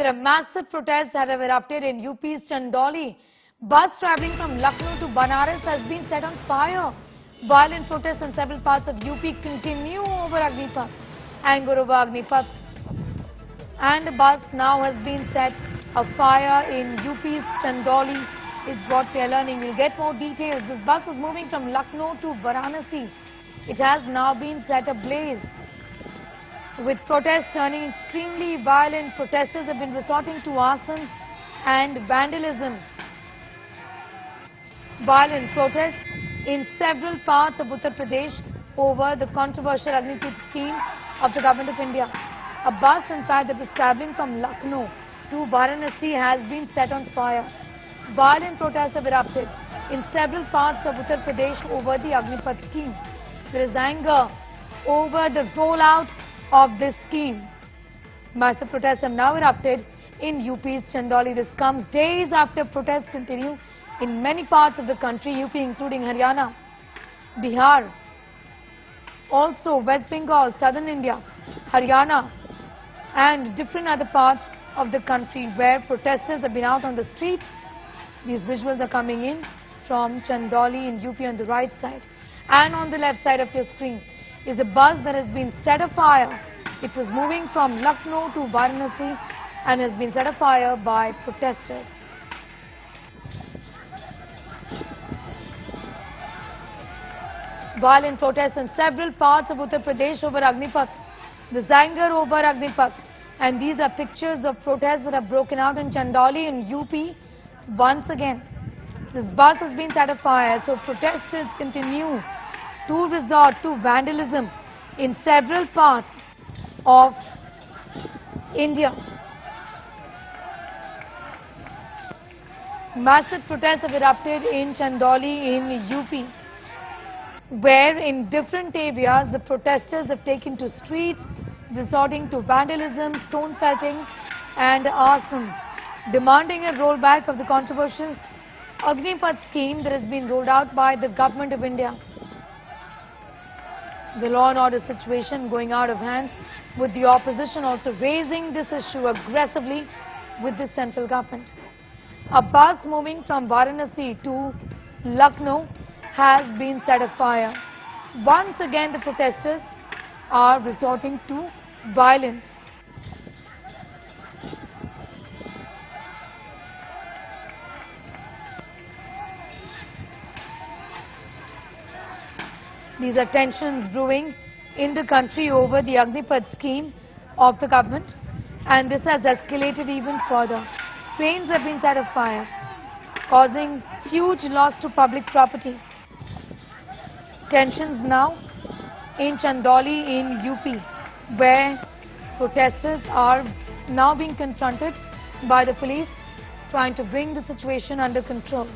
There are massive protests that have erupted in UP's Chandauli. Bus travelling from Lucknow to Banaras has been set on fire. Violent protests in several parts of UP continue over Agnipath. Anger over Agnipath. And the bus now has been set afire in UP's Chandauli is what we are learning. We'll get more details. This bus was moving from Lucknow to Varanasi. It has now been set ablaze. With protests turning extremely violent, protesters have been resorting to arson and vandalism. Violent protests in several parts of Uttar Pradesh over the controversial Agnipath scheme of the Government of India. A bus, in fact, that was travelling from Lucknow to Varanasi has been set on fire. Violent protests have erupted in several parts of Uttar Pradesh over the Agnipath scheme. There is anger over the rollout of this scheme. Massive protests have now erupted in UP's Chandauli. This comes days after protests continue in many parts of the country, UP including Haryana, Bihar, also West Bengal, Southern India, Haryana and different other parts of the country where protesters have been out on the streets. These visuals are coming in from Chandauli in UP on the right side. And on the left side of your screen is a bus that has been set afire. It was moving from Lucknow to Varanasi and has been set afire by protesters. Violent protests in several parts of Uttar Pradesh over Agnipath. There's anger over Agnipath. And these are pictures of protests that have broken out in Chandauli in UP once again. This bus has been set afire, so protesters continue to resort to vandalism in several parts of India. Massive protests have erupted in Chandauli in UP, where in different areas the protesters have taken to streets, resorting to vandalism, stone pelting and arson, demanding a rollback of the controversial Agnipath scheme that has been rolled out by the Government of India. The law and order situation going out of hand, with the opposition also raising this issue aggressively with the central government. A bus moving from Varanasi to Lucknow has been set afire. Once again the protesters are resorting to violence. These are tensions brewing in the country over the Agnipath scheme of the government, and this has escalated even further. Trains have been set afire, causing huge loss to public property. Tensions now in Chandauli in UP, where protesters are now being confronted by the police, trying to bring the situation under control.